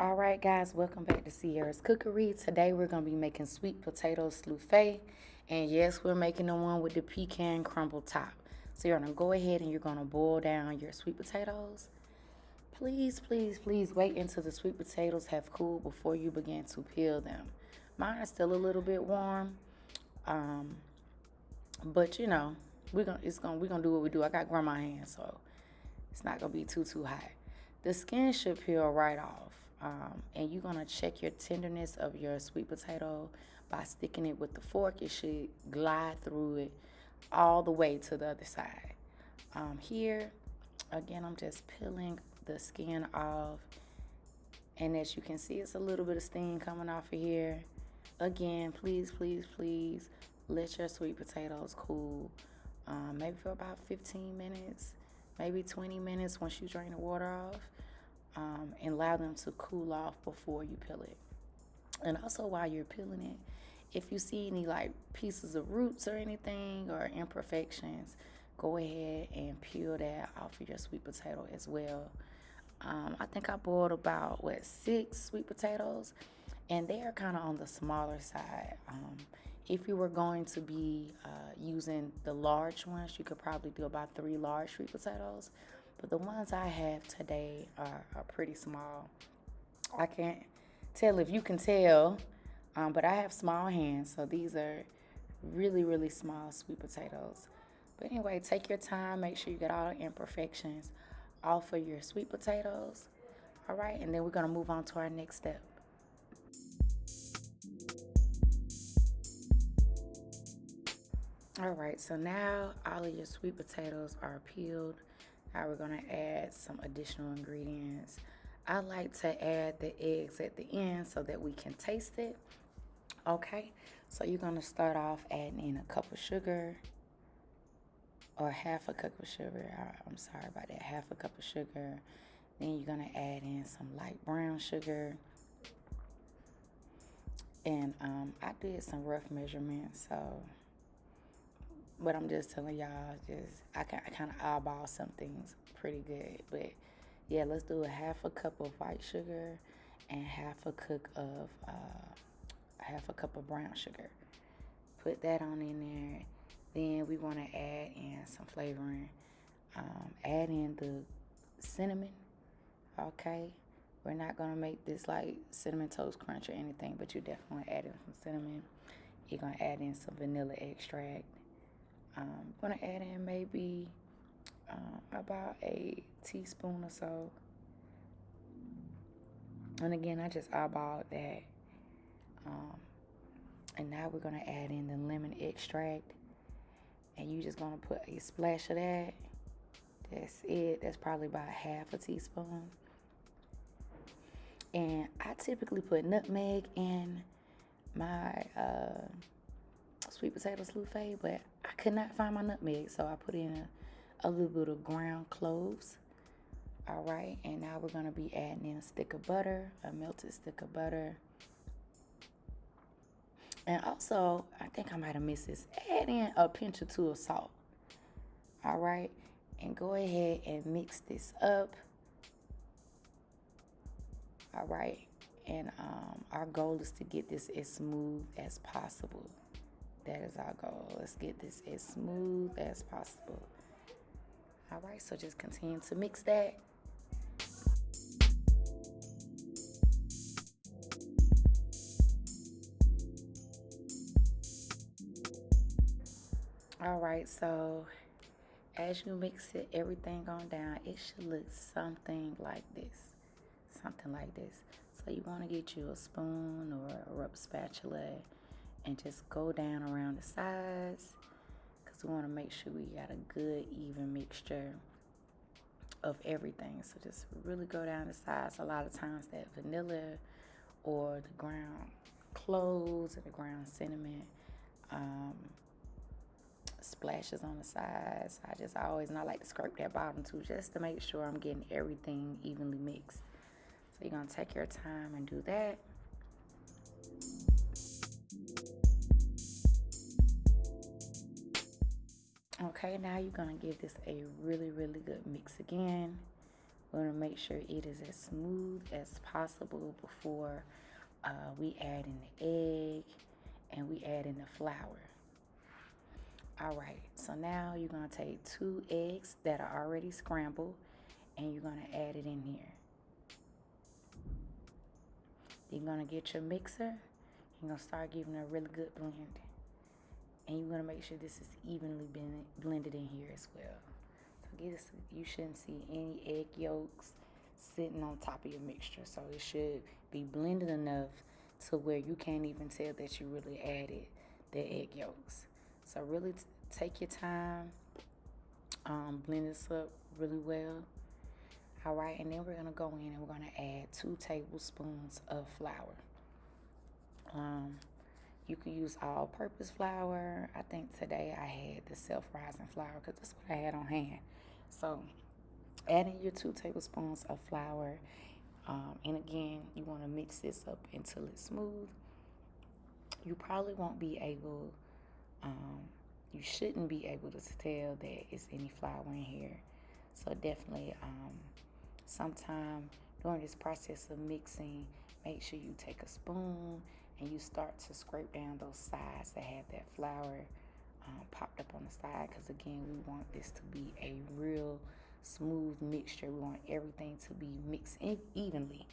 Alright guys, welcome back to Ciara's Cookery. Today we're going to be making sweet potato souffle. And yes, we're making the one with the pecan crumble top. So you're going to go ahead and you're going to boil down your sweet potatoes. Please, please, please wait until the sweet potatoes have cooled before you begin to peel them. Mine are still a little bit warm. But you know, we're gonna do what we do. I got grandma hands, so it's not gonna be too hot. The skin should peel right off. And you're gonna check your tenderness of your sweet potato by sticking it with the fork. It should glide through it all the way to the other side. Here, again, I'm just peeling the skin off, and as you can see, it's a little bit of steam coming off of here. Again, please, please, please let your sweet potatoes cool, maybe for about 15 minutes, maybe 20 minutes once you drain the water off, and allow them to cool off before you peel it. And also while you're peeling it, if you see any like pieces of roots or anything or imperfections, go ahead and peel that off of your sweet potato as well. I think I boiled about 6 sweet potatoes, and they are kind of on the smaller side. If you were going to be using the large ones, you could probably do about 3 large sweet potatoes. But the ones I have today are pretty small. I can't tell if you can tell, but I have small hands, so these are really, really small sweet potatoes. But anyway, take your time, make sure you get all the imperfections off of your sweet potatoes. All right, and then we're gonna move on to our next step. All right, so now all of your sweet potatoes are peeled. Now we're gonna add some additional ingredients. I like to add the eggs at the end so that we can taste it. Okay, so you're gonna start off adding in a cup of sugar, or half a cup of sugar. I'm sorry about that, half a cup of sugar. Then you're gonna add in some light brown sugar. And I did some rough measurements, so, but I'm just telling y'all, I kind of eyeball some things pretty good. But yeah, let's do a half a cup of white sugar and half a cup of brown sugar. Put that on in there. Then we want to add in some flavoring. Add in the cinnamon. Okay, we're not gonna make this like cinnamon toast crunch or anything, but you definitely add in some cinnamon. You're gonna add in some vanilla extract. Gonna add in maybe about a teaspoon or so. And again, I just eyeballed that. And now we're gonna add in the lemon extract, and you just gonna put a splash of that. That's it. That's probably about half a teaspoon. And I typically put nutmeg in my sweet potato souffle, but I could not find my nutmeg, so I put in a little bit of ground cloves. All right, and now we're gonna be adding in a stick of butter, a melted stick of butter. And also, I think I might have missed this. Add in a pinch or two of salt. All right, and go ahead and mix this up. All right, and our goal is to get this as smooth as possible. That is our goal. Let's get this as smooth as possible. All right, so just continue to mix that. All right, so as you mix it, everything on down, it should look something like this. Something like this. So you want to get you a spoon or a rubber spatula and just go down around the sides, because we want to make sure we got a good even mixture of everything. So just really go down the sides. A lot of times that vanilla or the ground cloves or the ground cinnamon splashes on the sides. I always, and I like to scrape that bottom too, just to make sure I'm getting everything evenly mixed. So you're gonna take your time and do that. Okay, now you're going to give this a really, really good mix again. We're going to make sure it is as smooth as possible before we add in the egg and we add in the flour. All right, so now you're going to take 2 eggs that are already scrambled and you're going to add it in here. You're going to get your mixer. You're going to start giving it a really good blend. And you're going to make sure this is evenly blended in here as well. So you shouldn't see any egg yolks sitting on top of your mixture. So it should be blended enough to where you can't even tell that you really added the egg yolks. So really take your time, blend this up really well. All right, and then we're gonna go in and we're gonna add 2 tablespoons of flour. You can use all-purpose flour. I think today I had the self-rising flour because that's what I had on hand. So adding your 2 tablespoons of flour, and again, you want to mix this up until it's smooth. You probably won't be able, you shouldn't be able to tell that it's any flour in here. So definitely, sometime during this process of mixing, make sure you take a spoon and you start to scrape down those sides that have that flour popped up on the side, because again, we want this to be a real smooth mixture. We want everything to be mixed evenly.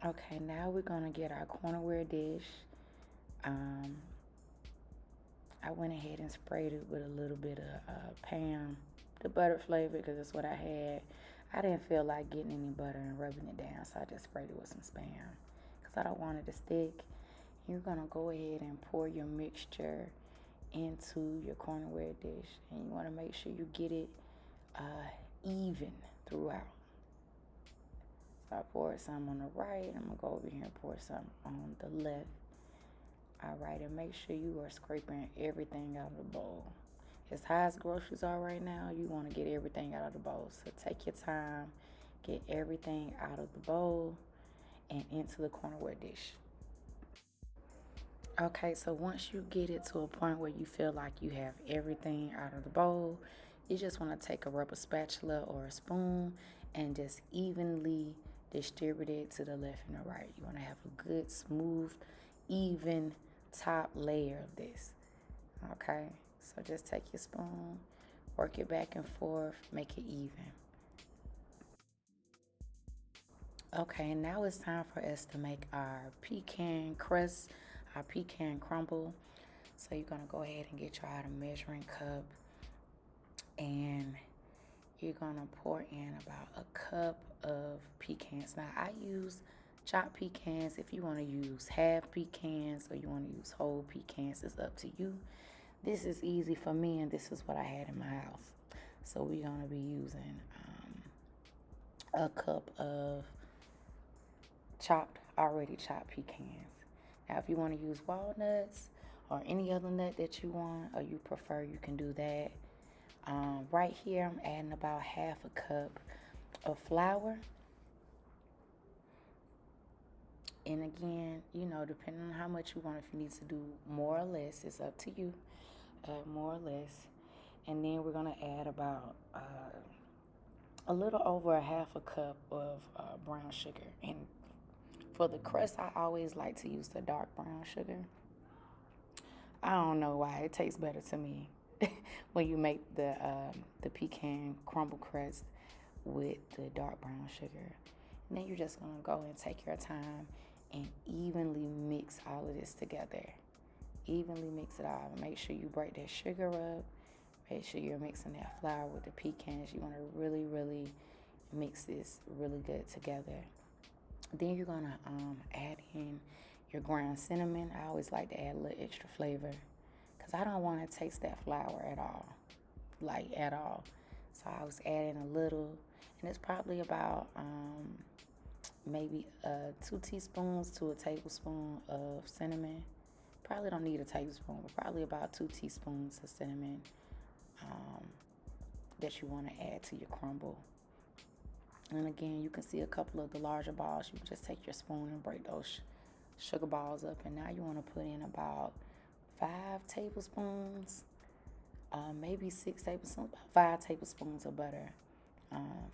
Okay, now we're gonna get our cornerware dish. I went ahead and sprayed it with a little bit of Pam, the butter flavor, because that's what I had. I didn't feel like getting any butter and rubbing it down, so I just sprayed it with some Spam because I don't want it to stick. You're gonna go ahead and pour your mixture into your cornerware dish, and you want to make sure you get it even throughout. So I poured some on the right. I'm gonna go over here and pour some on the left. All right, and make sure you are scraping everything out of the bowl. As high as groceries are right now, you want to get everything out of the bowl. So take your time, get everything out of the bowl and into the cornerware dish. Okay, so once you get it to a point where you feel like you have everything out of the bowl, you just want to take a rubber spatula or a spoon and just evenly distribute it to the left and the right. You want to have a good, smooth, even top layer of this. Okay, so just take your spoon, work it back and forth, make it even. Okay, now it's time for us to make our pecan crust, our pecan crumble. So you're gonna go ahead and get your item measuring cup, and you're gonna pour in about a cup of pecans. Now I use chopped pecans. If you want to use half pecans or you want to use whole pecans, it's up to you. This is easy for me, and this is what I had in my house. So we're gonna be using a cup of already chopped pecans. Now, if you want to use walnuts or any other nut that you want or you prefer, you can do that. Right here, I'm adding about half a cup of flour. And again, depending on how much you want, if you need to do more or less, it's up to you. Add more or less. And then we're going to add about a little over a half a cup of brown sugar. And for the crust, I always like to use the dark brown sugar. I don't know why. It tastes better to me when you make the pecan crumble crust with the dark brown sugar. And then you're just going to go and take your time and evenly mix all of this together. Evenly mix it all. Make sure you break that sugar up. Make sure you're mixing that flour with the pecans. You want to really, really mix this really good together. Then you're going to add in your ground cinnamon. I always like to add a little extra flavor because I don't want to taste that flour at all, like at all. So I was adding a little, and it's probably about maybe 2 teaspoons to a tablespoon of cinnamon Probably don't need a tablespoon, but probably about 2 teaspoons of cinnamon um, that you want to add to your crumble. And again, you can see a couple of the larger balls. You can just take your spoon and break those sugar balls up. And now you want to put in about 5 tablespoons, maybe 6 tablespoons, about 5 tablespoons of butter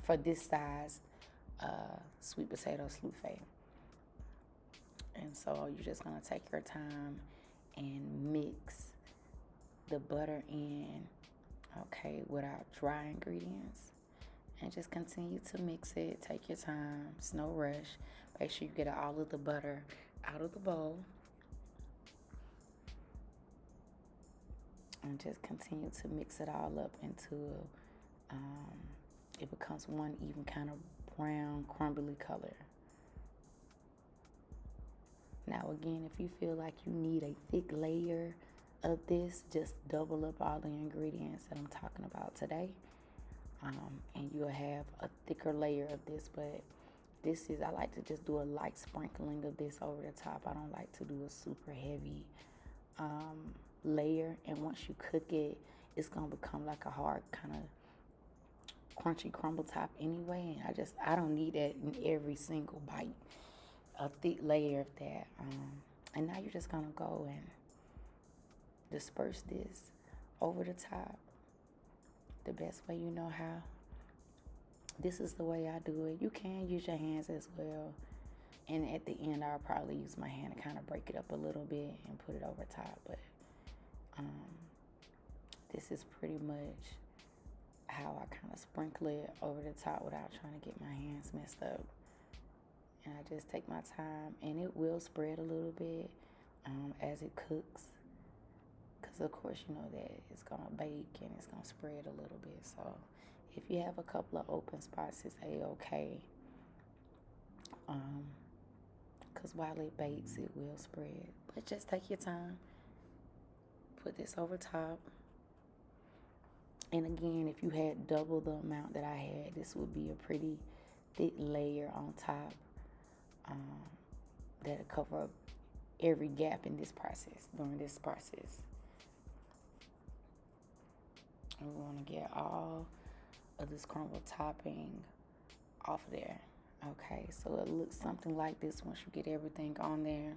for this size sweet potato souffle. And so you're just going to take your time and mix the butter in, okay, without dry ingredients. And just continue to mix it. Take your time. It's no rush. Make sure you get all of the butter out of the bowl. And just continue to mix it all up until it becomes one even kind of brown, crumbly color. Now again, if you feel like you need a thick layer of this, just double up all the ingredients that I'm talking about today. And you'll have a thicker layer of this, but I like to just do a light sprinkling of this over the top. I don't like to do a super heavy layer. And once you cook it, it's going to become like a hard kind of crunchy crumble top anyway. And I don't need that in every single bite. A thick layer of that. And now you're just going to go and disperse this over the top the best way you know how. This is the way I do it. You can use your hands as well. And at the end, I'll probably use my hand to kind of break it up a little bit and put it over top. But this is pretty much how I kind of sprinkle it over the top without trying to get my hands messed up. And I just take my time, and it will spread a little bit as it cooks. Because, of course, you know that it's going to bake and it's going to spread a little bit. So if you have a couple of open spots, it's A-okay. Because while it bakes, it will spread. But just take your time. Put this over top. And again, if you had double the amount that I had, this would be a pretty thick layer on top that'll cover up every gap in this process, during this process. And we want to get all of this crumble topping off of there. Okay, so it looks something like this once you get everything on there,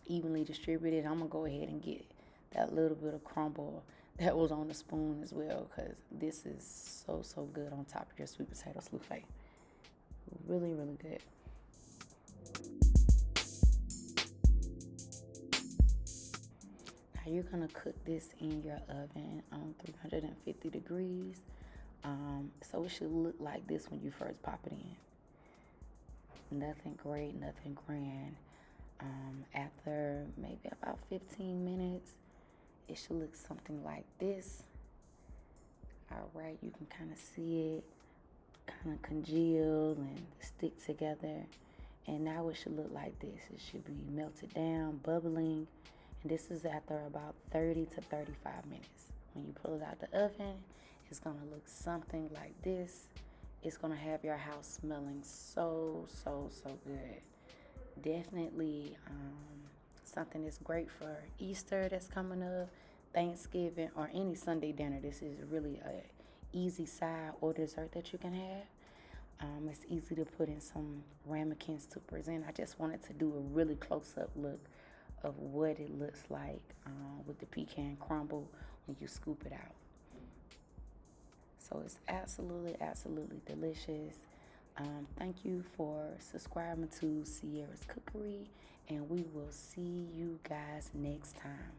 evenly distributed. I'm going to go ahead and get that little bit of crumble that was on the spoon as well, because this is so good on top of your sweet potato souffle. Really, really good. Now you're going to cook this in your oven on 350 degrees. So it should look like this when you first pop it in. Nothing great, nothing grand. After maybe about 15 minutes, it should look something like this. All right, you can kind of see it kind of congeal and stick together. And now it should look like this. It should be melted down, bubbling. And this is after about 30 to 35 minutes. When you pull it out the oven, it's going to look something like this. It's going to have your house smelling so good. Definitely something that's great for Easter that's coming up, Thanksgiving, or any Sunday dinner. This is really a easy side or dessert that you can have. It's easy to put in some ramekins to present. I just wanted to do a really close-up look of what it looks like with the pecan crumble when you scoop it out. So it's absolutely delicious. Thank you for subscribing to Ciara's Cookery, and we will see you guys next time.